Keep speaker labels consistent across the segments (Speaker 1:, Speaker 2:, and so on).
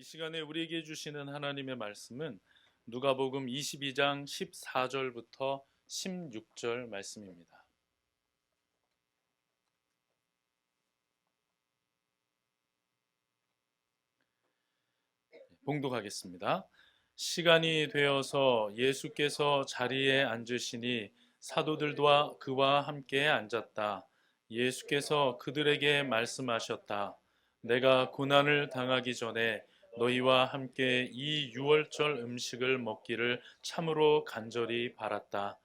Speaker 1: 시간에 우리에게 주시는 하나님의 말씀은 누가복음 22장 14절부터 16절 말씀입니다. 봉독하겠습니다. 시간이 되어서 예수께서 자리에 앉으시니 사도들과 그와 함께 앉았다. 예수께서 그들에게 말씀하셨다. 내가 고난을 당하기 전에 너희와 함께 이 유월절 음식을 먹기를 참으로 간절히 바랐다.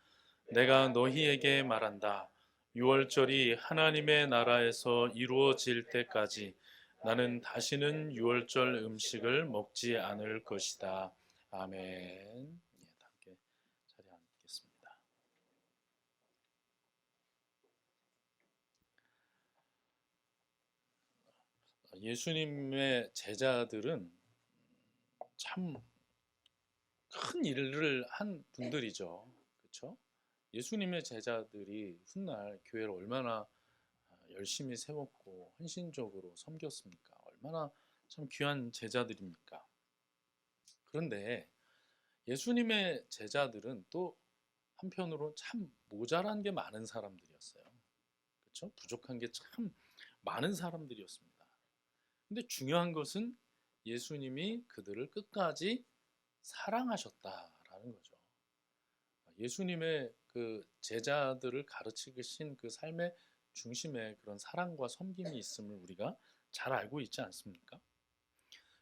Speaker 1: 내가 너희에게 말한다. 유월절이 하나님의 나라에서 이루어질 때까지 나는 다시는 유월절 음식을 먹지 않을 것이다. 아멘. 함께 자리에 앉겠습니다. 예수님의 제자들은 참 큰 일을 한 분들이죠. 그렇죠? 예수님의 제자들이 훗날 교회를 얼마나 열심히 세웠고 헌신적으로 섬겼습니까? 얼마나 참 귀한 제자들입니까? 그런데 예수님의 제자들은 또 한편으로 참 모자란 게 많은 사람들이었어요. 그렇죠? 부족한 게 참 많은 사람들이었습니다. 근데 중요한 것은 예수님이 그들을 끝까지 사랑하셨다라는 거죠. 예수님의 그 제자들을 가르치신 그 삶의 중심에 그런 사랑과 섬김이 있음을 우리가 잘 알고 있지 않습니까?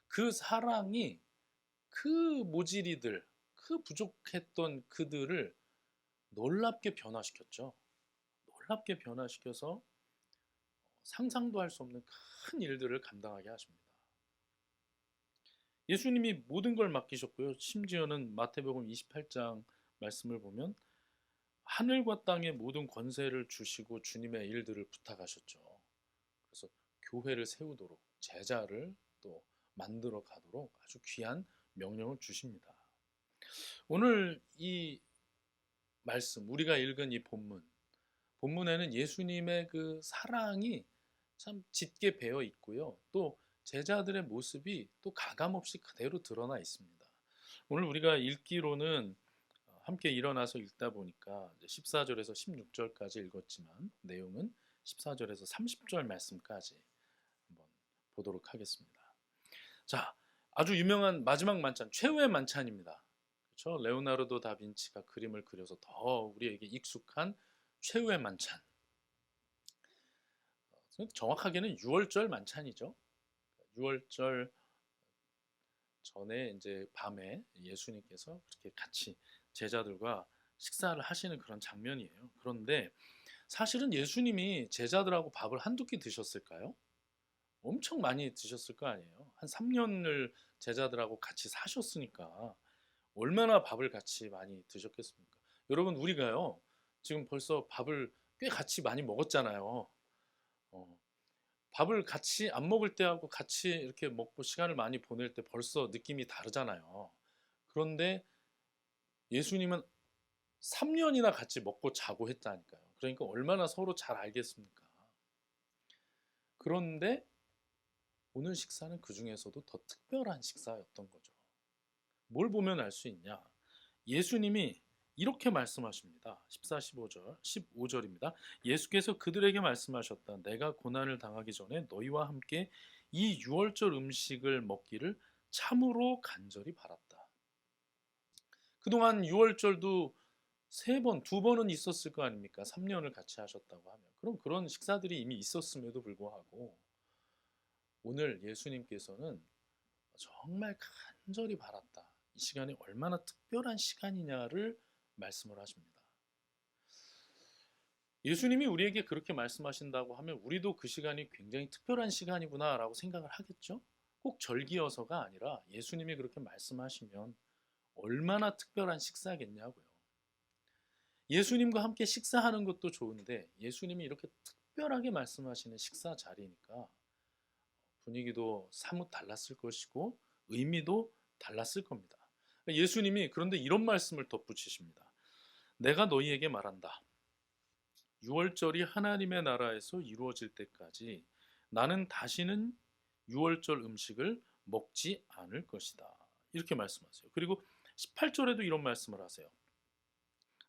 Speaker 1: 그 사랑이 그 모질이들, 그 부족했던 그들을 놀랍게 변화시켰죠. 놀랍게 변화시켜서 상상도 할 수 없는 큰 일들을 감당하게 하십니다. 예수님이 모든 걸 맡기셨고요. 심지어는 마태복음 28장 말씀을 보면 하늘과 땅의 모든 권세를 주시고 주님의 일들을 부탁하셨죠. 그래서 교회를 세우도록 제자를 또 만들어 가도록 아주 귀한 명령을 주십니다. 오늘 이 말씀, 우리가 읽은 이 본문에는 예수님의 그 사랑이 참 짙게 배어 있고요. 또 제자들의 모습이 또 가감없이 그대로 드러나 있습니다. 오늘 우리가 읽기로는 함께 일어나서 읽다 보니까 14절에서 16절까지 읽었지만 내용은 14절에서 30절 말씀까지 한번 보도록 하겠습니다. 자, 아주 유명한 마지막 만찬, 최후의 만찬입니다. 그렇죠? 레오나르도 다빈치가 그림을 그려서 더 우리에게 익숙한 최후의 만찬. 정확하게는 6월절 만찬이죠. 6월절 전에 이제 밤에 예수님께서 그렇게 같이 제자들과 식사를 하시는 그런 장면이에요. 그런데 사실은 예수님이 제자들하고 밥을 한두 끼 드셨을까요? 엄청 많이 드셨을 거 아니에요. 한 3년을 제자들하고 같이 사셨으니까 얼마나 밥을 같이 많이 드셨겠습니까? 여러분, 우리가요 지금 벌써 밥을 꽤 같이 많이 먹었잖아요. 어, 밥을 같이 안 먹을 때하고 같이 이렇게 먹고 시간을 많이 보낼 때 벌써 느낌이 다르잖아요. 그런데 예수님은 3년이나 같이 먹고 자고 했다니까요. 그러니까 얼마나 서로 잘 알겠습니까? 그런데 오늘 식사는 그 중에서도 더 특별한 식사였던 거죠. 뭘 보면 알 수 있냐? 예수님이 이렇게 말씀하십니다. 14, 15절, 15절입니다. 예수께서 그들에게 말씀하셨다. 내가 고난을 당하기 전에 너희와 함께 이 유월절 음식을 먹기를 참으로 간절히 바랐다. 그동안 유월절도 3번, 2번은 있었을 거 아닙니까? 3년을 같이 하셨다고 하면. 그럼 그런 식사들이 이미 있었음에도 불구하고 오늘 예수님께서는 정말 간절히 바랐다. 이 시간이 얼마나 특별한 시간이냐를 말씀을 하십니다. 예수님이 우리에게 그렇게 말씀하신다고 하면 우리도 그 시간이 굉장히 특별한 시간이구나 라고 생각을 하겠죠? 꼭 절기여서가 아니라 예수님이 그렇게 말씀하시면 얼마나 특별한 식사겠냐고요. 예수님과 함께 식사하는 것도 좋은데 예수님이 이렇게 특별하게 말씀하시는 식사 자리니까 분위기도 사뭇 달랐을 것이고 의미도 달랐을 겁니다. 예수님이 그런데 이런 말씀을 덧붙이십니다. 내가 너희에게 말한다. 유월절이 하나님의 나라에서 이루어질 때까지 나는 다시는 유월절 음식을 먹지 않을 것이다. 이렇게 말씀하세요. 그리고 18절에도 이런 말씀을 하세요.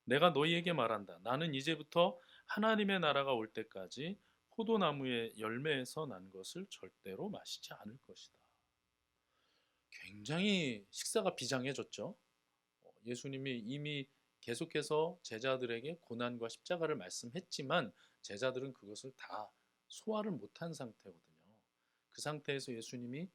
Speaker 1: 내가 너희에게 말한다. 나는 이제부터 하나님의 나라가 올 때까지 포도나무의 열매에서 난 것을 절대로 마시지 않을 것이다. 굉장히 식사가 비장해졌죠. 예수님이 이미 계속해서 제자들에게 고난과 십자가를 말씀했지만 제자들은 그것을 다 소화를 못한 상태거든요. 그 상태에서 예수님이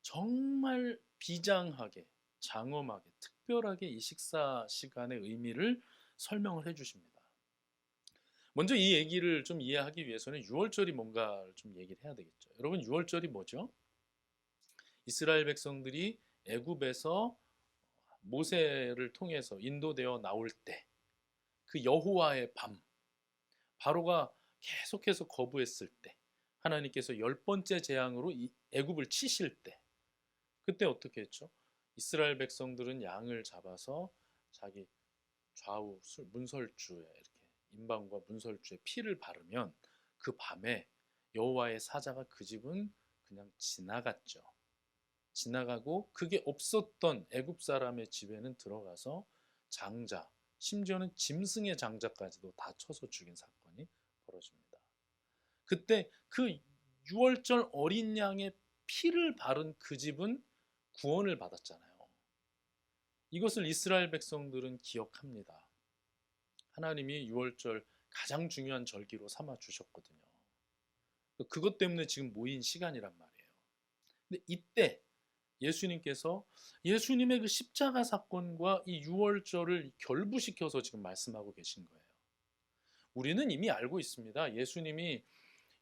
Speaker 1: 정말 비장하게, 장엄하게, 특별하게 이 식사 시간의 의미를 설명을 해주십니다. 먼저 이 얘기를 좀 이해하기 위해서는 유월절이 뭔가를 좀 얘기를 해야 되겠죠. 여러분, 유월절이 뭐죠? 이스라엘 백성들이 애굽에서 모세를 통해서 인도되어 나올 때, 그 여호와의 밤, 바로가 계속해서 거부했을 때, 하나님께서 10번째 재앙으로 애굽을 치실 때, 그때 어떻게 했죠? 이스라엘 백성들은 양을 잡아서 자기 좌우 문설주에 이렇게 임방과 문설주에 피를 바르면 그 밤에 여호와의 사자가 그 집은 그냥 지나갔죠. 지나가고 그게 없었던 애굽 사람의 집에는 들어가서 장자, 심지어는 짐승의 장자까지도 다 쳐서 죽인 사건이 벌어집니다. 그때 그 유월절 어린 양의 피를 바른 그 집은 구원을 받았잖아요. 이것을 이스라엘 백성들은 기억합니다. 하나님이 유월절 가장 중요한 절기로 삼아 주셨거든요. 그것 때문에 지금 모인 시간이란 말이에요. 근데 이때 예수님께서 예수님의 그 십자가 사건과 이 유월절을 결부시켜서 지금 말씀하고 계신 거예요. 우리는 이미 알고 있습니다. 예수님이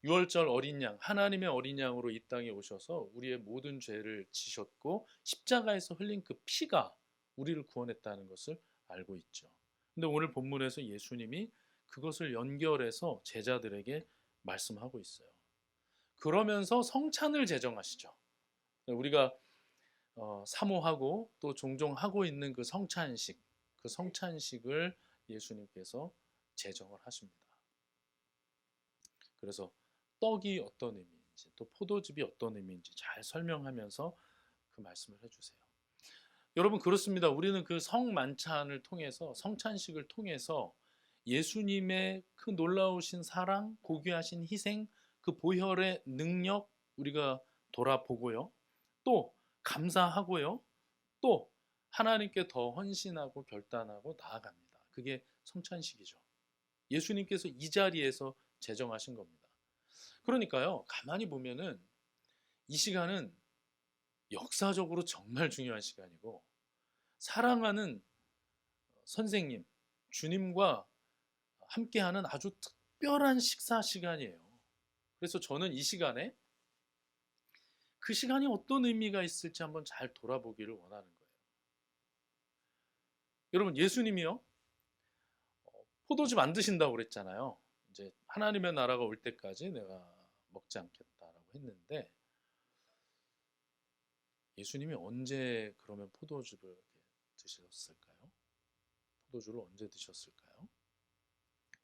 Speaker 1: 유월절 어린 양, 하나님의 어린 양으로 이 땅에 오셔서 우리의 모든 죄를 지셨고 십자가에서 흘린 그 피가 우리를 구원했다는 것을 알고 있죠. 근데 오늘 본문에서 예수님이 그것을 연결해서 제자들에게 말씀하고 있어요. 그러면서 성찬을 제정하시죠. 우리가 사모하고 또 종종 하고 있는 그 성찬식, 그 성찬식을 예수님께서 제정을 하십니다. 그래서 떡이 어떤 의미인지 또 포도즙이 어떤 의미인지 잘 설명하면서 그 말씀을 해주세요. 여러분, 그렇습니다. 우리는 그 성만찬을 통해서, 성찬식을 통해서 예수님의 그 놀라우신 사랑, 고귀하신 희생, 그 보혈의 능력 우리가 돌아보고요. 또 감사하고요. 또 하나님께 더 헌신하고 결단하고 나아갑니다. 그게 성찬식이죠. 예수님께서 이 자리에서 제정하신 겁니다. 그러니까요, 가만히 보면은 이 시간은 역사적으로 정말 중요한 시간이고, 사랑하는 선생님, 주님과 함께하는 아주 특별한 식사 시간이에요. 그래서 저는 이 시간에 그 시간이 어떤 의미가 있을지 한번 잘 돌아보기를 원하는 거예요. 여러분, 예수님이요, 포도즙 안 드신다고 그랬잖아요. 이제 하나님의 나라가 올 때까지 내가 먹지 않겠다라고 했는데, 예수님이 언제 그러면 포도즙을 드셨을까요? 포도주를 언제 드셨을까요?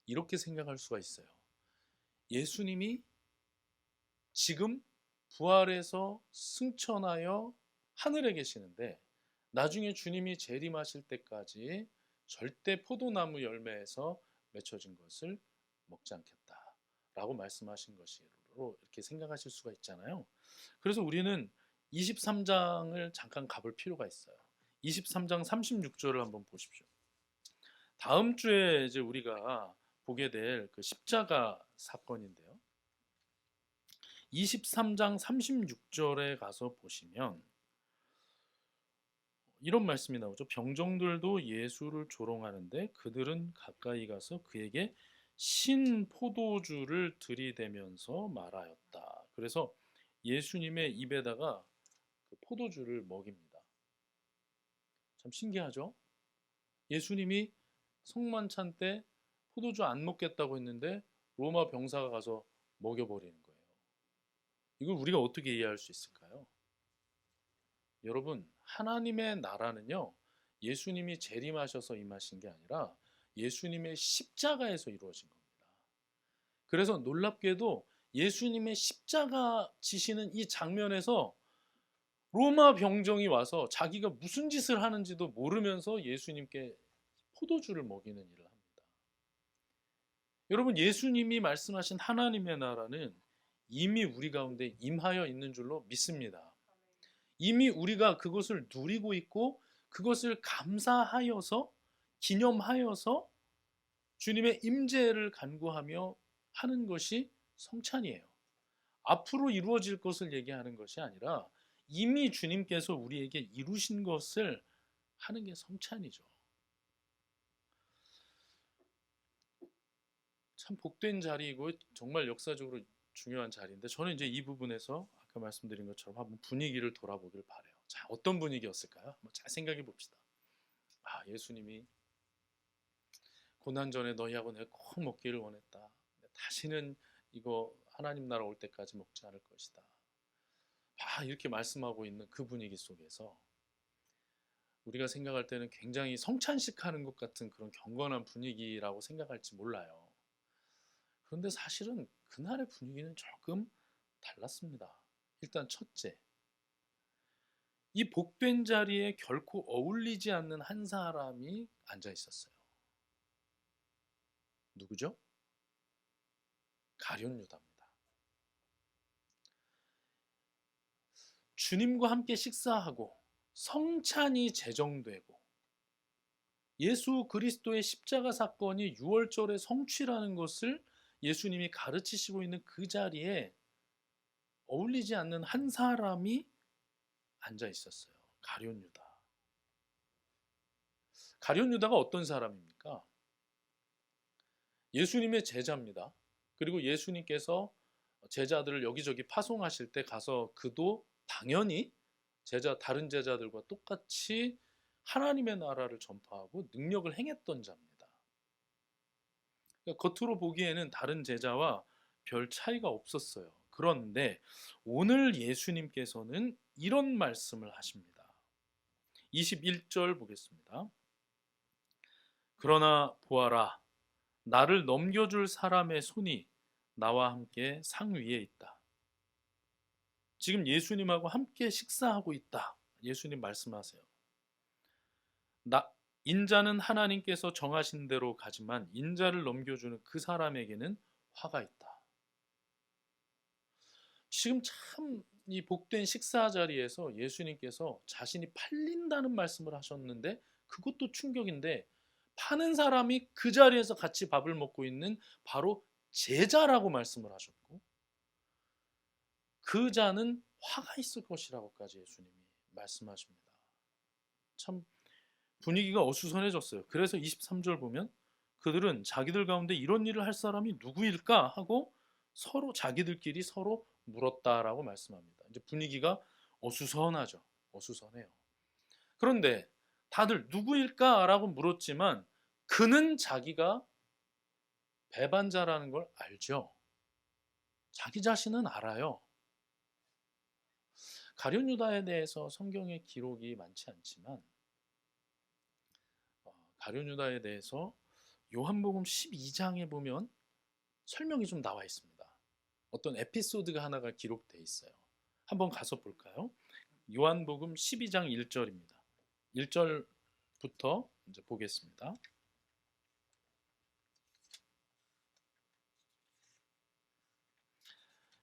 Speaker 1: 이렇게 생각할 수가 있어요. 예수님이 지금 부활해서 승천하여 하늘에 계시는데 나중에 주님이 재림하실 때까지 절대 포도나무 열매에서 맺혀진 것을 먹지 않겠다라고 말씀하신 것으로 이렇게 생각하실 수가 있잖아요. 그래서 우리는 23장을 잠깐 가볼 필요가 있어요. 23장 36절을 한번 보십시오. 다음 주에 이제 우리가 보게 될 그 십자가 사건인데요. 23장 36절에 가서 보시면 이런 말씀이 나오죠. 병정들도 예수를 조롱하는데 그들은 가까이 가서 그에게 신 포도주를 들이대면서 말하였다. 그래서 예수님의 입에다가 그 포도주를 먹입니다. 참 신기하죠? 예수님이 성만찬 때 포도주 안 먹겠다고 했는데 로마 병사가 가서 먹여버리는 거예요. 이걸 우리가 어떻게 이해할 수 있을까요? 여러분, 하나님의 나라는요, 예수님이 재림하셔서 임하신 게 아니라 예수님의 십자가에서 이루어진 겁니다. 그래서 놀랍게도 예수님의 십자가 지시는 이 장면에서 로마 병정이 와서 자기가 무슨 짓을 하는지도 모르면서 예수님께 포도주를 먹이는 일을 합니다. 여러분, 예수님이 말씀하신 하나님의 나라는 이미 우리 가운데 임하여 있는 줄로 믿습니다. 이미 우리가 그것을 누리고 있고 그것을 감사하여서 기념하여서 주님의 임재를 간구하며 하는 것이 성찬이에요. 앞으로 이루어질 것을 얘기하는 것이 아니라 이미 주님께서 우리에게 이루신 것을 하는 게 성찬이죠. 참 복된 자리이고 정말 역사적으로 중요한 자리인데, 저는 이제 이 부분에서 아까 말씀드린 것처럼 한번 분위기를 돌아보길 바래요. 자, 어떤 분위기였을까요? 한번 잘 생각해 봅시다. 예수님이 고난 전에 너희하고 내가 꼭 먹기를 원했다. 다시는 이거 하나님 나라 올 때까지 먹지 않을 것이다. 이렇게 말씀하고 있는 그 분위기 속에서 우리가 생각할 때는 굉장히 성찬식 하는 것 같은 그런 경건한 분위기라고 생각할지 몰라요. 그런데 사실은 그날의 분위기는 조금 달랐습니다. 일단 첫째, 이 복된 자리에 결코 어울리지 않는 한 사람이 앉아 있었어요. 누구죠? 가룟 유다입니다. 주님과 함께 식사하고 성찬이 제정되고 예수 그리스도의 십자가 사건이 6월절에 성취라는 것을 예수님이 가르치시고 있는 그 자리에 어울리지 않는 한 사람이 앉아 있었어요. 가룟 유다. 가룟 유다가 어떤 사람입니까? 예수님의 제자입니다. 그리고 예수님께서 제자들을 여기저기 파송하실 때 가서 그도 당연히 다른 제자들과 똑같이 하나님의 나라를 전파하고 능력을 행했던 자입니다. 그러니까 겉으로 보기에는 다른 제자와 별 차이가 없었어요. 그런데 오늘 예수님께서는 이런 말씀을 하십니다. 21절 보겠습니다. 그러나 보아라, 나를 넘겨줄 사람의 손이 나와 함께 상 위에 있다. 지금 예수님하고 함께 식사하고 있다. 예수님 말씀하세요. 인자는 하나님께서 정하신 대로 가지만 인자를 넘겨주는 그 사람에게는 화가 있다. 지금 참 이 복된 식사 자리에서 예수님께서 자신이 팔린다는 말씀을 하셨는데, 그것도 충격인데, 파는 사람이 그 자리에서 같이 밥을 먹고 있는 바로 제자라고 말씀을 하셨고, 그 자는 화가 있을 것이라고까지 예수님이 말씀하십니다. 참 분위기가 어수선해졌어요. 그래서 23절 보면 그들은 자기들 가운데 이런 일을 할 사람이 누구일까 하고 서로 자기들끼리 서로 물었다라고 말씀합니다. 이제 분위기가 어수선하죠. 어수선해요. 그런데 다들 누구일까라고 물었지만 그는 자기가 배반자라는 걸 알죠. 자기 자신은 알아요. 가룟 유다에 대해서 성경에 기록이 많지 않지만 가룟 유다에 대해서 요한복음 12장에 보면 설명이 좀 나와 있습니다. 어떤 에피소드가 하나가 기록되어 있어요. 한번 가서 볼까요? 요한복음 12장 1절입니다. 1절부터 이제 보겠습니다.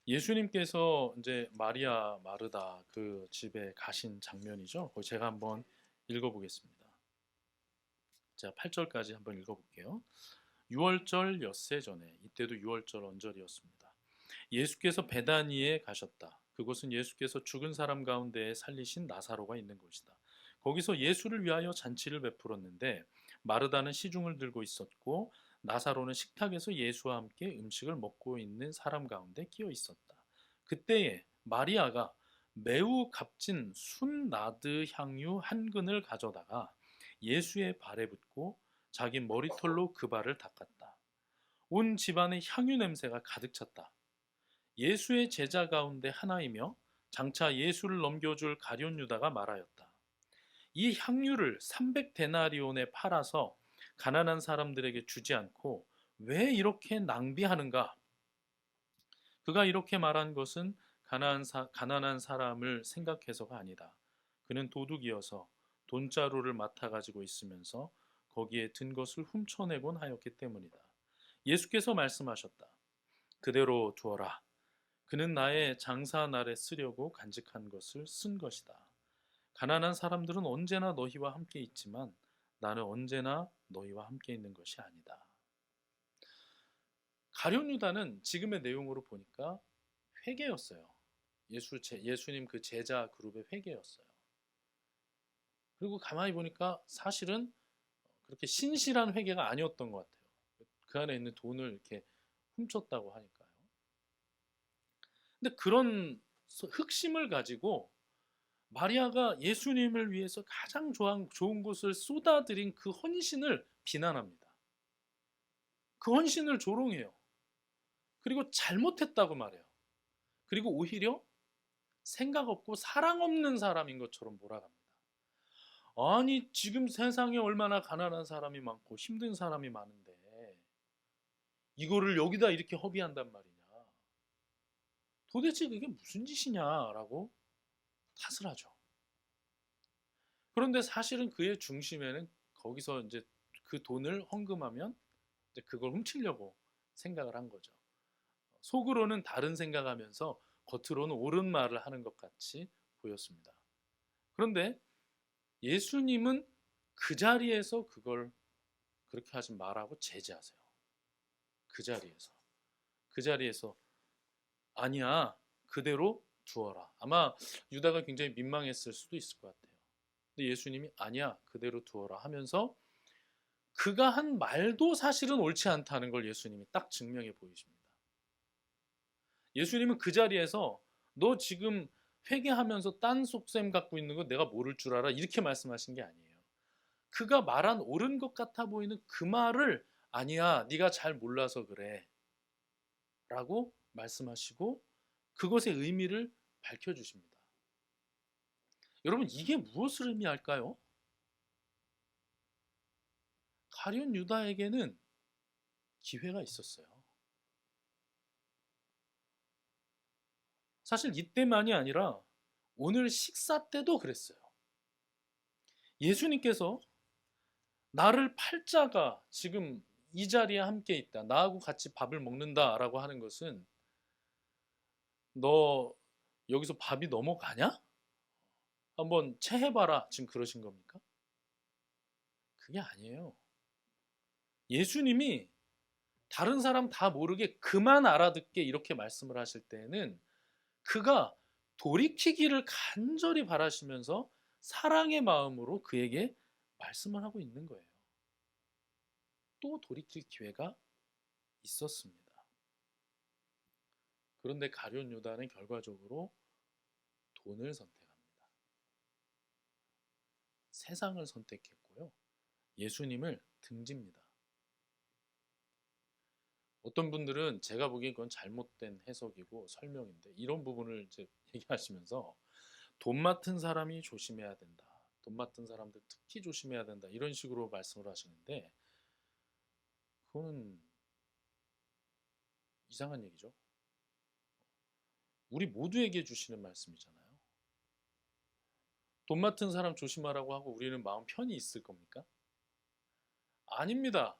Speaker 1: 예수님께서 이제 마리아 마르다 그 집에 가신 장면이죠. 제가 한번 읽어보겠습니다. 자, 8절까지 한번 읽어볼게요. 6월절 엿새 전에, 이때도 6월절 언절이었습니다. 예수께서 베다니에 가셨다. 그곳은 예수께서 죽은 사람 가운데 살리신 나사로가 있는 곳이다. 거기서 예수를 위하여 잔치를 베풀었는데 마르다는 시중을 들고 있었고 나사로는 식탁에서 예수와 함께 음식을 먹고 있는 사람 가운데 끼어 있었다. 그때에 마리아가 매우 값진 순나드 향유 한 근을 가져다가 예수의 발에 붓고 자기 머리털로 그 발을 닦았다. 온 집안에 향유 냄새가 가득 찼다. 예수의 제자 가운데 하나이며 장차 예수를 넘겨줄 가룟 유다가 말하였다. 이 향유를 300데나리온에 팔아서 가난한 사람들에게 주지 않고 왜 이렇게 낭비하는가? 그가 이렇게 말한 것은 가난한 사람을 생각해서가 아니다. 그는 도둑이어서 돈자루를 맡아 가지고 있으면서 거기에 든 것을 훔쳐내곤 하였기 때문이다. 예수께서 말씀하셨다. 그대로 두어라. 그는 나의 장사 날에 쓰려고 간직한 것을 쓴 것이다. 가난한 사람들은 언제나 너희와 함께 있지만 나는 언제나 너희와 함께 있는 것이 아니다. 가룟 유다는 지금의 내용으로 보니까 회개였어요. 예수님 그 제자 그룹의 회개였어요. 그리고 가만히 보니까 사실은 그렇게 신실한 회개가 아니었던 것 같아요. 그 안에 있는 돈을 이렇게 훔쳤다고 하니까요. 근데 그런 흑심을 가지고 마리아가 예수님을 위해서 가장 좋은 것을 쏟아들인 그 헌신을 비난합니다. 그 헌신을 조롱해요. 그리고 잘못했다고 말해요. 그리고 오히려 생각 없고 사랑 없는 사람인 것처럼 몰아갑니다. 아니, 지금 세상에 얼마나 가난한 사람이 많고 힘든 사람이 많은데 이거를 여기다 이렇게 허비한단 말이냐. 도대체 그게 무슨 짓이냐라고 탓을 하죠. 그런데 사실은 그의 중심에는 거기서 이제 그 돈을 헌금하면 이제 그걸 훔치려고 생각을 한 거죠. 속으로는 다른 생각하면서 겉으로는 옳은 말을 하는 것 같이 보였습니다. 그런데 예수님은 그 자리에서 그걸 그렇게 하지 말라고 제지하세요. 그 자리에서 아니야, 그대로 두어라. 아마 유다가 굉장히 민망했을 수도 있을 것 같아요. 근데 예수님이 아니야, 그대로 두어라 하면서 그가 한 말도 사실은 옳지 않다는 걸 예수님이 딱 증명해 보이십니다. 예수님은 그 자리에서 너 지금 회개하면서 딴 속셈 갖고 있는 거 내가 모를 줄 알아? 이렇게 말씀하신 게 아니에요. 그가 말한 옳은 것 같아 보이는 그 말을 아니야, 네가 잘 몰라서 그래 라고 말씀하시고 그것의 의미를 밝혀주십니다. 여러분, 이게 무엇을 의미할까요? 가룟 유다에게는 기회가 있었어요. 사실 이때만이 아니라 오늘 식사 때도 그랬어요. 예수님께서 나를 팔 자가 지금 이 자리에 함께 있다. 나하고 같이 밥을 먹는다라고 하는 것은 너 여기서 밥이 넘어가냐? 한번 체해봐라. 지금 그러신 겁니까? 그게 아니에요. 예수님이 다른 사람 다 모르게 그만 알아듣게 이렇게 말씀을 하실 때에는 그가 돌이키기를 간절히 바라시면서 사랑의 마음으로 그에게 말씀을 하고 있는 거예요. 또 돌이킬 기회가 있었습니다. 그런데 가룟 유다는 결과적으로 돈을 선택합니다. 세상을 선택했고요. 예수님을 등집니다. 어떤 분들은 제가 보기엔 그건 잘못된 해석이고 설명인데 이런 부분을 이제 얘기하시면서 돈 맡은 사람이 조심해야 된다. 돈 맡은 사람들 특히 조심해야 된다. 이런 식으로 말씀을 하시는데 그거는 이상한 얘기죠. 우리 모두에게 주시는 말씀이잖아요. 돈 맡은 사람 조심하라고 하고 우리는 마음 편히 있을 겁니까? 아닙니다.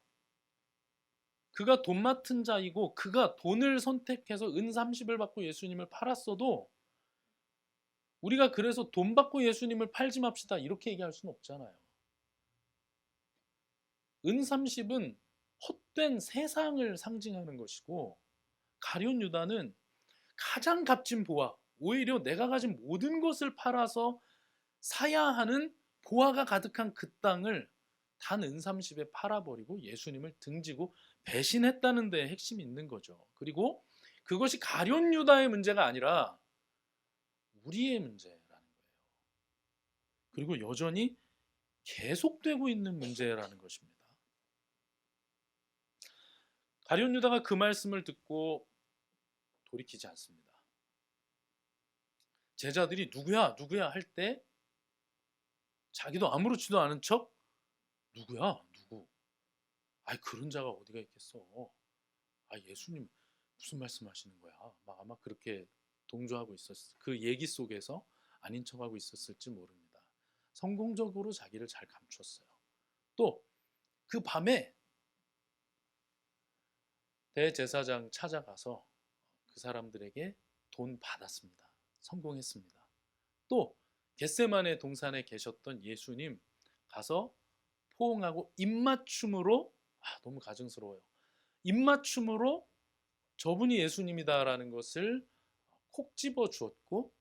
Speaker 1: 그가 돈 맡은 자이고 그가 돈을 선택해서 은 30을 받고 예수님을 팔았어도 우리가 그래서 돈 받고 예수님을 팔지 맙시다 이렇게 얘기할 수는 없잖아요. 은 30은 헛된 세상을 상징하는 것이고 가룟 유다는 가장 값진 보화, 오히려 내가 가진 모든 것을 팔아서 사야 하는 보화가 가득한 그 땅을 단 은 30에 팔아버리고 예수님을 등지고 배신했다는 데에 핵심이 있는 거죠. 그리고 그것이 가룟 유다의 문제가 아니라 우리의 문제라는 거예요. 그리고 여전히 계속되고 있는 문제라는 것입니다. 가룟 유다가 그 말씀을 듣고 돌이키지 않습니다. 제자들이 누구야 누구야 할 때 자기도 아무렇지도 않은 척 누구야 누구? 아이 그런 자가 어디가 있겠어? 아 예수님 무슨 말씀하시는 거야? 막 아마 그렇게 동조하고 있었을, 그 얘기 속에서 아닌 척하고 있었을지 모릅니다. 성공적으로 자기를 잘 감췄어요. 또 그 밤에 대제사장 찾아가서 그 사람들에게 돈 받았습니다. 성공했습니다. 또 겟세마네 동산에 계셨던 예수님 가서 포옹하고 입맞춤으로, 너무 가증스러워요. 입맞춤으로 저분이 예수님이다라는 것을 콕 집어 주었고,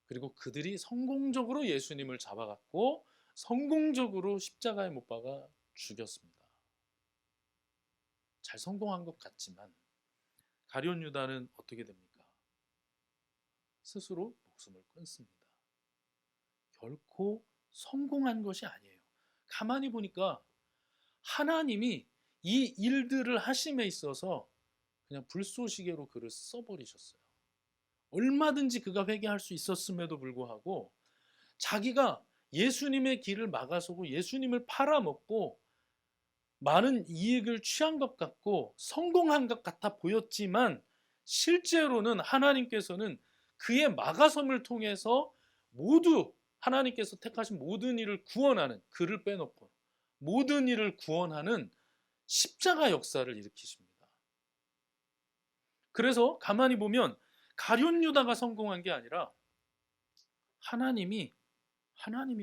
Speaker 1: 그리고 그들이 성공적으로 예수님을 잡아갔고 성공적으로 십자가에 못 박아 죽였습니다. 잘 성공한 것 같지만 가룟 유다는 어떻게 됩니까? 스스로 목숨을 끊습니다. 결코 성공한 것이 아니에요. 가만히 보니까 하나님이 이 일들을 하심에 있어서 그냥 불쏘시개로 그를 써버리셨어요. 얼마든지 그가 회개할 수 있었음에도 불구하고 자기가 예수님의 길을 막아서고 예수님을 팔아먹고 많은 이익을 취한 것 같고 성공한 것 같아 보였지만, 실제로는 하나님께서는 그의 막아섬을 통해서 모두 하나님께서 택하신 모든 일을 구원하는, 그를 빼놓고 모든 일을 구원하는 십자가 역사를 일으키십니다. 그래서 가만히 보면 가룟 유다가 성공한 게 아니라 하나님이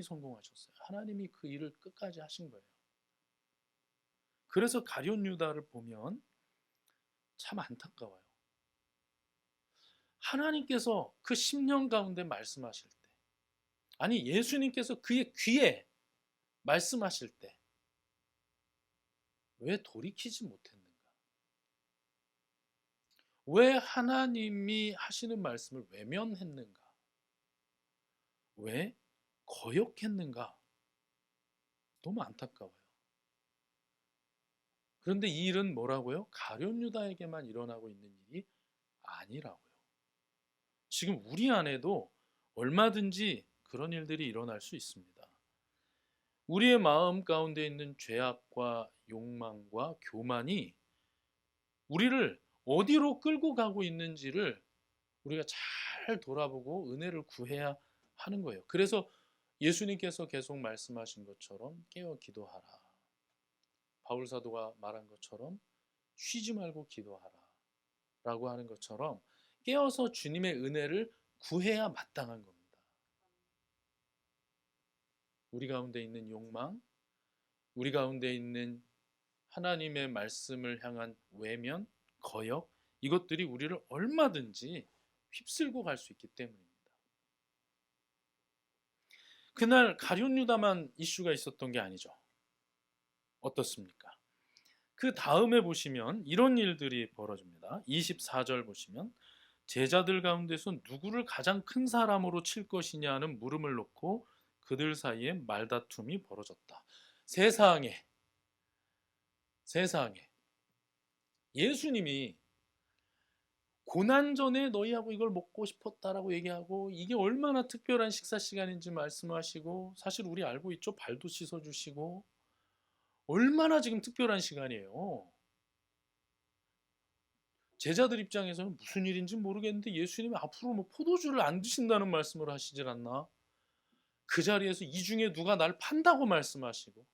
Speaker 1: 성공하셨어요. 하나님이 그 일을 끝까지 하신 거예요. 그래서 가룟 유다를 보면 참 안타까워요. 하나님께서 그 10년 가운데 말씀하실 때, 아니 예수님께서 그의 귀에 말씀하실 때 왜 돌이키지 못했는가? 왜 하나님이 하시는 말씀을 외면했는가? 왜 거역했는가? 너무 안타까워요. 그런데 이 일은 뭐라고요? 가룟 유다에게만 일어나고 있는 일이 아니라고요. 지금 우리 안에도 얼마든지 그런 일들이 일어날 수 있습니다. 우리의 마음 가운데 있는 죄악과 욕망과 교만이 우리를 어디로 끌고 가고 있는지를 우리가 잘 돌아보고 은혜를 구해야 하는 거예요. 그래서 예수님께서 계속 말씀하신 것처럼 깨어 기도하라. 바울 사도가 말한 것처럼 쉬지 말고 기도하라 라고 하는 것처럼 깨어서 주님의 은혜를 구해야 마땅한 겁니다. 우리 가운데 있는 욕망, 우리 가운데 있는 하나님의 말씀을 향한 외면, 거역, 이것들이 우리를 얼마든지 휩쓸고 갈 수 있기 때문입니다. 그날 가룟 유다만 이슈가 있었던 게 아니죠. 어떻습니까? 그 다음에 보시면 이런 일들이 벌어집니다. 24절 보시면 제자들 가운데서 누구를 가장 큰 사람으로 칠 것이냐는 물음을 놓고 그들 사이에 말다툼이 벌어졌다. 세상에 예수님이 고난 전에 너희하고 이걸 먹고 싶었다라고 얘기하고 이게 얼마나 특별한 식사 시간인지 말씀하시고, 사실 우리 알고 있죠. 발도 씻어주시고 얼마나 지금 특별한 시간이에요. 제자들 입장에서는 무슨 일인지 모르겠는데 예수님이 앞으로 뭐 포도주를 안 드신다는 말씀을 하시질 않나? 그 자리에서 이 중에 누가 날 판다고 말씀하시고,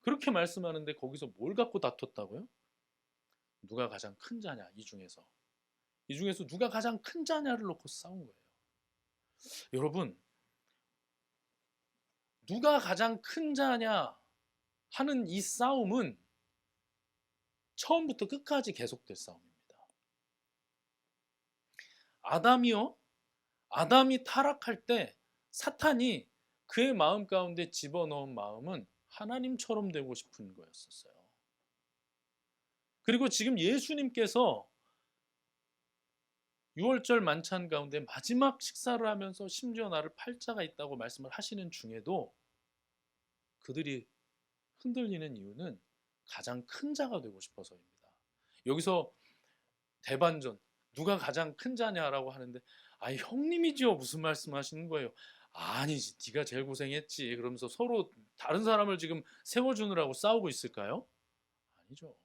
Speaker 1: 그렇게 말씀하는데 거기서 뭘 갖고 다퉜다고요? 누가 가장 큰 자냐, 이 중에서 누가 가장 큰 자냐를 놓고 싸운 거예요. 여러분, 누가 가장 큰 자냐 하는 이 싸움은 처음부터 끝까지 계속될 싸움입니다. 아담이 타락할 때 사탄이 그의 마음 가운데 집어넣은 마음은 하나님처럼 되고 싶은 거였었어요. 그리고 지금 예수님께서 6월절 만찬 가운데 마지막 식사를 하면서 심지어 나를 팔 자가 있다고 말씀을 하시는 중에도 그들이 흔들리는 이유는 가장 큰 자가 되고 싶어서입니다. 여기서 대반전, 누가 가장 큰 자냐라고 하는데, 형님이지요, 무슨 말씀하시는 거예요? 아니지, 네가 제일 고생했지, 그러면서 서로 다른 사람을 지금 세워주느라고 싸우고 있을까요? 아니죠.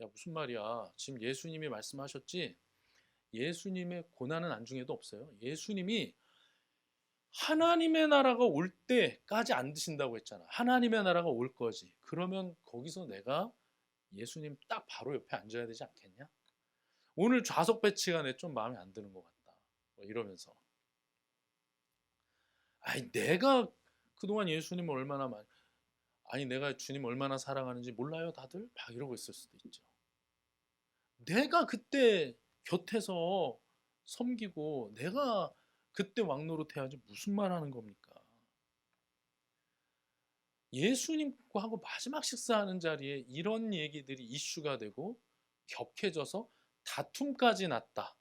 Speaker 1: 야, 무슨 말이야, 지금 예수님이 말씀하셨지, 예수님의 고난은 안중에도 없어요. 예수님이 하나님의 나라가 올 때까지 안 드신다고 했잖아. 하나님의 나라가 올 거지. 그러면 거기서 내가 예수님 딱 바로 옆에 앉아야 되지 않겠냐? 오늘 좌석 배치가 내 좀 마음에 안 드는 것 같다. 뭐 이러면서. 아니, 내가 그동안 예수님을 얼마나 많이, 아니, 내가 주님 얼마나 사랑하는지 몰라요, 다들? 막 이러고 있을 수도 있죠. 내가 그때 곁에서 섬기고, 내가 그때 왕노릇 해야지 무슨 말 하는 겁니까? 예수님하고 마지막 식사하는 자리에 이런 얘기들이 이슈가 되고 격해져서 다툼까지 났다.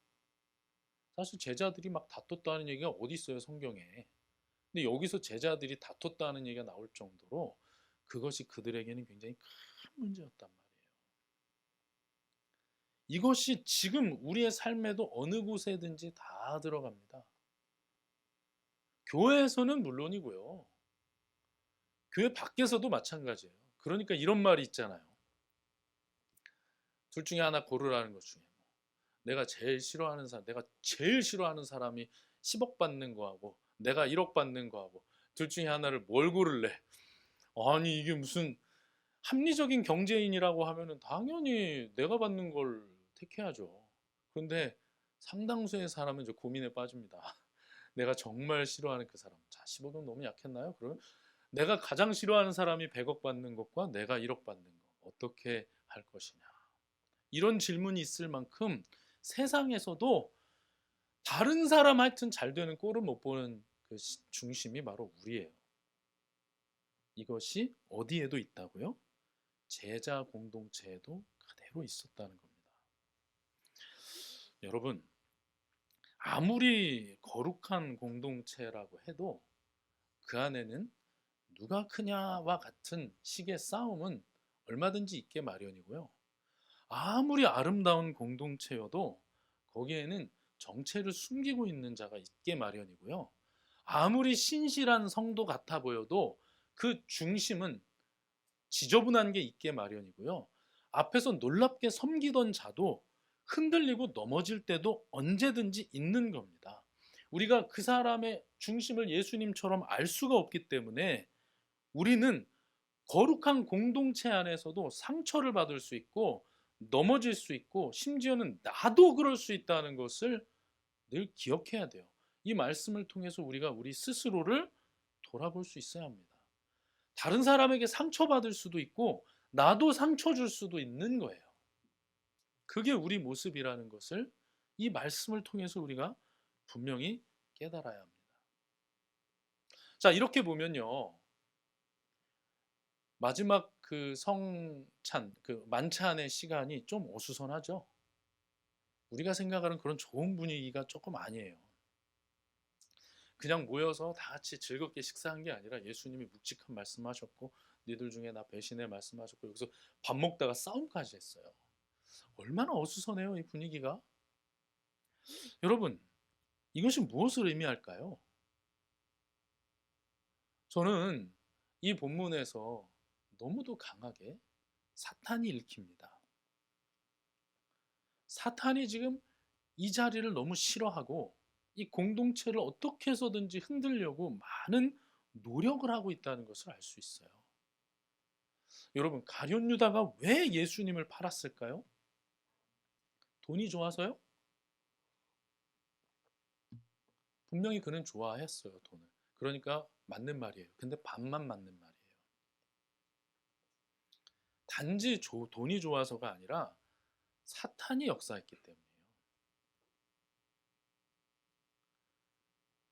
Speaker 1: 사실 제자들이 막 다퉜다는 얘기가 어디 있어요, 성경에. 근데 여기서 제자들이 다퉜다는 얘기가 나올 정도로 그것이 그들에게는 굉장히 큰 문제였단 말이에요. 이것이 지금 우리의 삶에도 어느 곳에든지 다 들어갑니다. 교회에서는 물론이고요. 교회 밖에서도 마찬가지예요. 그러니까 이런 말이 있잖아요. 둘 중에 하나 고르라는 것 중에 내가 제일 싫어하는 사람이 10억 받는 거하고 내가 1억 받는 거하고 둘 중에 하나를 뭘 고를래? 아니, 이게 무슨 합리적인 경제인이라고 하면은 당연히 내가 받는 걸 택해야죠. 그런데 상당수의 사람은 이제 고민에 빠집니다. 내가 정말 싫어하는 그 사람. 자, 10억은 너무 약했나요? 그러면 내가 가장 싫어하는 사람이 100억 받는 것과 내가 1억 받는 것 어떻게 할 것이냐. 이런 질문이 있을 만큼 세상에서도 다른 사람 하여튼 잘 되는 꼴을 못 보는 그 중심이 바로 우리예요. 이것이 어디에도 있다고요? 제자 공동체에도 그대로 있었다는 겁니다. 여러분, 아무리 거룩한 공동체라고 해도 그 안에는 누가 크냐와 같은 식의 싸움은 얼마든지 있게 마련이고요. 아무리 아름다운 공동체여도 거기에는 정체를 숨기고 있는 자가 있게 마련이고요. 아무리 신실한 성도 같아 보여도 그 중심은 지저분한 게 있게 마련이고요. 앞에서 놀랍게 섬기던 자도 흔들리고 넘어질 때도 언제든지 있는 겁니다. 우리가 그 사람의 중심을 예수님처럼 알 수가 없기 때문에 우리는 거룩한 공동체 안에서도 상처를 받을 수 있고 넘어질 수 있고 심지어는 나도 그럴 수 있다는 것을 늘 기억해야 돼요. 이 말씀을 통해서 우리가 우리 스스로를 돌아볼 수 있어야 합니다. 다른 사람에게 상처받을 수도 있고 나도 상처 줄 수도 있는 거예요. 그게 우리 모습이라는 것을 이 말씀을 통해서 우리가 분명히 깨달아야 합니다. 자, 이렇게 보면요. 마지막 그 성찬, 그 만찬의 시간이 좀 어수선하죠. 우리가 생각하는 그런 좋은 분위기가 조금 아니에요. 그냥 모여서 다 같이 즐겁게 식사한 게 아니라 예수님이 묵직한 말씀하셨고 니들 중에 나 배신해 말씀하셨고 여기서 밥 먹다가 싸움까지 했어요. 얼마나 어수선해요, 이 분위기가. 여러분, 이것이 무엇을 의미할까요? 저는 이 본문에서 너무도 강하게 사탄이 읽힙니다. 사탄이 지금 이 자리를 너무 싫어하고 이 공동체를 어떻게 해서든지 흔들려고 많은 노력을 하고 있다는 것을 알 수 있어요. 여러분, 가룟 유다가 왜 예수님을 팔았을까요? 돈이 좋아서요? 분명히 그는 좋아했어요, 돈을. 그러니까 맞는 말이에요. 근데 반만 맞는 말이에요. 단지 돈이 좋아서가 아니라 사탄이 역사했기 때문이에요.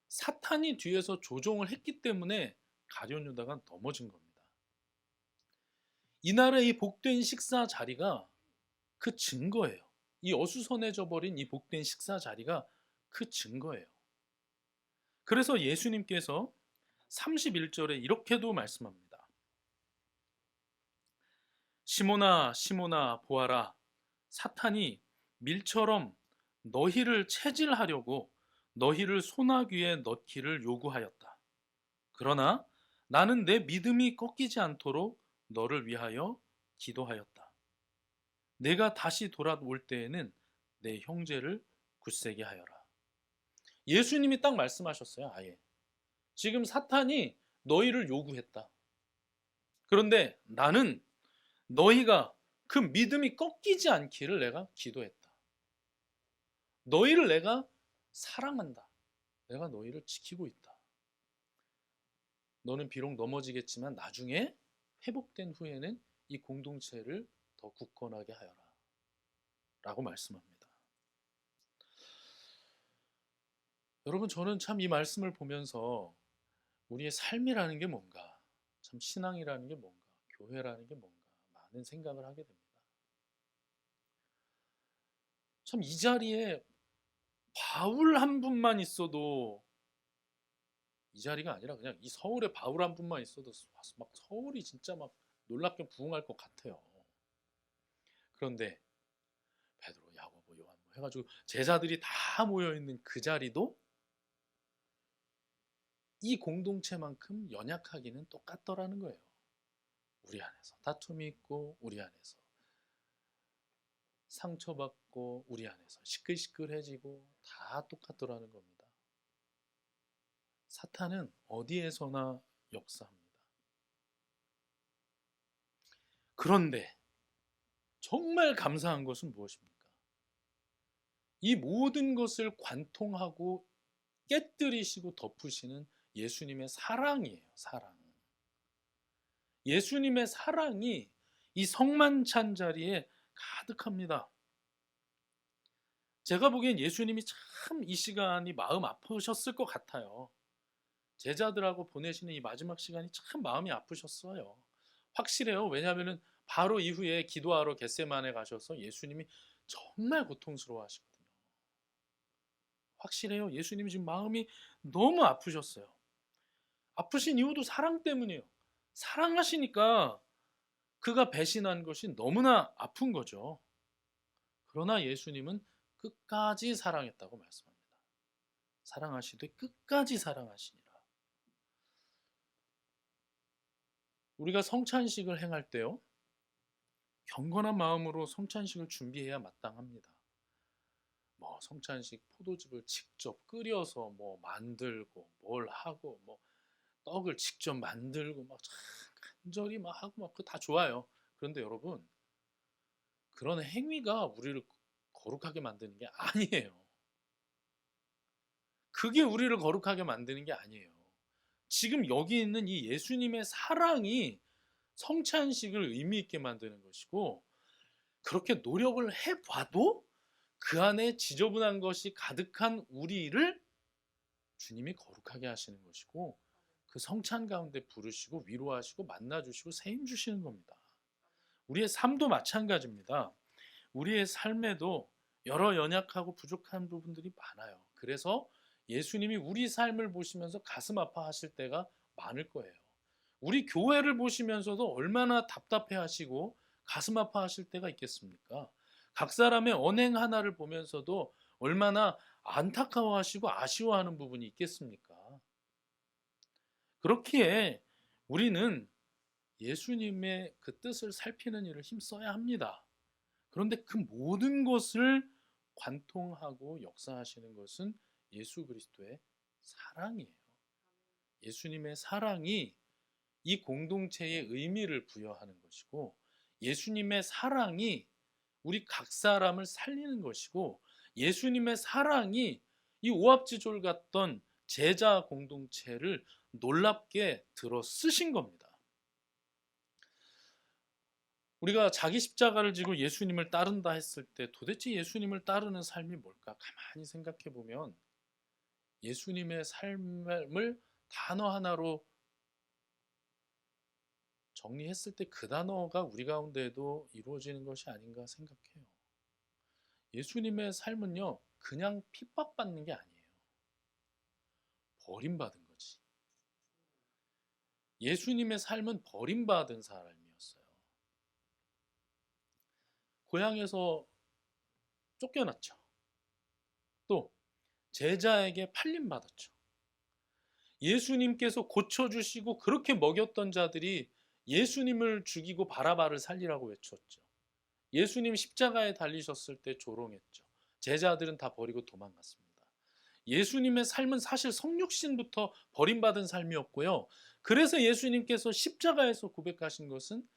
Speaker 1: 사탄이 뒤에서 조종을 했기 때문에 가룟 유다가 넘어진 겁니다. 이날의 이 복된 식사 자리가 그 증거예요. 이 어수선해져 버린 이 복된 식사 자리가 그 증거예요. 그래서 예수님께서 31절에 이렇게도 말씀합니다. 시몬아 시몬아 보아라, 사탄이 밀처럼 너희를 체질하려고 너희를 소나귀에 넣기를 요구하였다. 그러나 나는 내 믿음이 꺾이지 않도록 너를 위하여 기도하였다. 내가 다시 돌아올 때에는 내 형제를 굳세게 하여라. 예수님이 딱 말씀하셨어요. 아예. 지금 사탄이 너희를 요구했다. 그런데 나는 너희가 그 믿음이 꺾이지 않기를 내가 기도했다. 너희를 내가 사랑한다. 내가 너희를 지키고 있다. 너는 비록 넘어지겠지만 나중에 회복된 후에는 이 공동체를 더 굳건하게 하여라. 라고 말씀합니다. 여러분, 저는 참 이 말씀을 보면서 우리의 삶이라는 게 뭔가, 참 신앙이라는 게 뭔가, 교회라는 게 뭔가 많은 생각을 하게 됩니다. 참 이 자리에 바울 한 분만 있어도, 이 자리가 아니라 그냥 이 서울에 바울 한 분만 있어도 막 서울이 진짜 막 놀랍게 부흥할 것 같아요. 그런데 베드로, 야고보, 요한 해가지고 제자들이 다 모여있는 그 자리도 이 공동체만큼 연약하기는 똑같더라는 거예요. 우리 안에서 다툼이 있고, 우리 안에서 상처받고, 우리 안에서 시끌시끌해지고 다 똑같더라는 겁니다. 사탄은 어디에서나 역사합니다. 그런데 정말 감사한 것은 무엇입니까? 이 모든 것을 관통하고 깨뜨리시고 덮으시는 예수님의 사랑이에요. 사랑. 예수님의 사랑이 이 성만찬 자리에 가득합니다. 제가 보기엔 예수님이 참 이 시간이 마음 아프셨을 것 같아요. 제자들하고 보내시는 이 마지막 시간이 참 마음이 아프셨어요. 확실해요. 왜냐하면 바로 이후에 기도하러 겟세마네 가셔서 예수님이 정말 고통스러워 하시거든요. 확실해요. 예수님이 지금 마음이 너무 아프셨어요. 아프신 이유도 사랑 때문이에요. 사랑하시니까 그가 배신한 것이 너무나 아픈 거죠. 그러나 예수님은 끝까지 사랑했다고 말씀합니다. 사랑하시되 끝까지 사랑하시니라. 우리가 성찬식을 행할 때요, 경건한 마음으로 성찬식을 준비해야 마땅합니다. 뭐 성찬식 포도즙을 직접 끓여서 뭐 만들고 뭘 하고 뭐 떡을 직접 만들고 막 간절히 막 하고 막 그거 다 좋아요. 그런데 여러분, 그런 행위가 우리를 거룩하게 만드는 게 아니에요. 그게 우리를 거룩하게 만드는 게 아니에요. 지금 여기 있는 이 예수님의 사랑이 성찬식을 의미 있게 만드는 것이고, 그렇게 노력을 해봐도 그 안에 지저분한 것이 가득한 우리를 주님이 거룩하게 하시는 것이고, 그 성찬 가운데 부르시고 위로하시고 만나주시고 세임 주시는 겁니다. 우리의 삶도 마찬가지입니다. 우리의 삶에도 여러 연약하고 부족한 부분들이 많아요. 그래서 예수님이 우리 삶을 보시면서 가슴 아파하실 때가 많을 거예요. 우리 교회를 보시면서도 얼마나 답답해 하시고 가슴 아파하실 때가 있겠습니까? 각 사람의 언행 하나를 보면서도 얼마나 안타까워하시고 아쉬워하는 부분이 있겠습니까? 그렇기에 우리는 예수님의 그 뜻을 살피는 일을 힘써야 합니다. 그런데 그 모든 것을 관통하고 역사하시는 것은 예수 그리스도의 사랑이에요. 예수님의 사랑이 이 공동체의 의미를 부여하는 것이고, 예수님의 사랑이 우리 각 사람을 살리는 것이고, 예수님의 사랑이 이 오합지졸 같던 제자 공동체를 놀랍게 들어 쓰신 겁니다. 우리가 자기 십자가를 지고 예수님을 따른다 했을 때 도대체 예수님을 따르는 삶이 뭘까? 가만히 생각해 보면 예수님의 삶을 단어 하나로 정리했을 때 그 단어가 우리 가운데에도 이루어지는 것이 아닌가 생각해요. 예수님의 삶은요, 그냥 핍박받는 게 아니에요. 버림받은 거지. 예수님의 삶은 버림받은 사람이었어요. 고향에서 쫓겨났죠. 또 제자에게 팔림받았죠. 예수님께서 고쳐주시고 그렇게 먹였던 자들이 예수님을 죽이고 바라바를 살리라고 외쳤죠. 예수님 십자가에 달리셨을 때 조롱했죠. 제자들은 다 버리고 도망갔습니다. 예수님의 삶은 사실 성육신부터 버림받은 삶이었고요. 그래서 예수님께서 십자가에서 고백하신 것은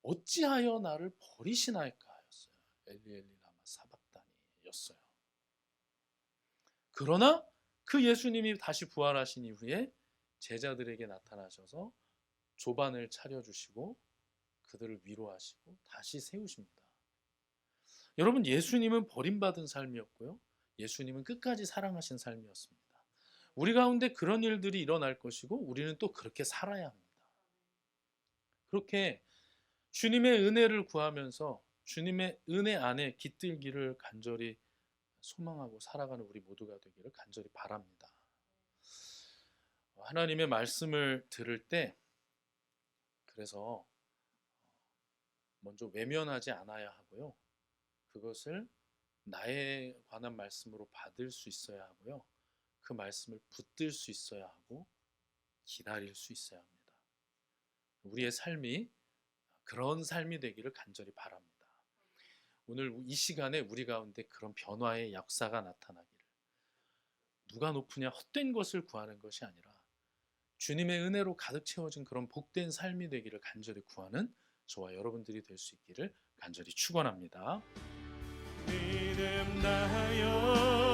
Speaker 1: 어찌하여 나를 버리시나이까 였어요. 엘리 엘리 라마 사박다니였어요. 그러나 그 예수님이 다시 부활하신 이후에 제자들에게 나타나셔서 조반을 차려주시고 그들을 위로하시고 다시 세우십니다. 여러분, 예수님은 버림받은 삶이었고요. 예수님은 끝까지 사랑하신 삶이었습니다. 우리 가운데 그런 일들이 일어날 것이고 우리는 또 그렇게 살아야 합니다. 그렇게 주님의 은혜를 구하면서 주님의 은혜 안에 깃들기를 간절히 소망하고 살아가는 우리 모두가 되기를 간절히 바랍니다. 하나님의 말씀을 들을 때 그래서 먼저 외면하지 않아야 하고요. 그것을 나에 관한 말씀으로 받을 수 있어야 하고요. 그 말씀을 붙들 수 있어야 하고 기다릴 수 있어야 합니다. 우리의 삶이 그런 삶이 되기를 간절히 바랍니다. 오늘 이 시간에 우리 가운데 그런 변화의 역사가 나타나기를, 누가 높으냐 헛된 것을 구하는 것이 아니라 주님의 은혜로 가득 채워진 그런 복된 삶이 되기를 간절히 구하는 저와 여러분들이 될 수 있기를 간절히 축원합니다.
Speaker 2: 믿음 다하여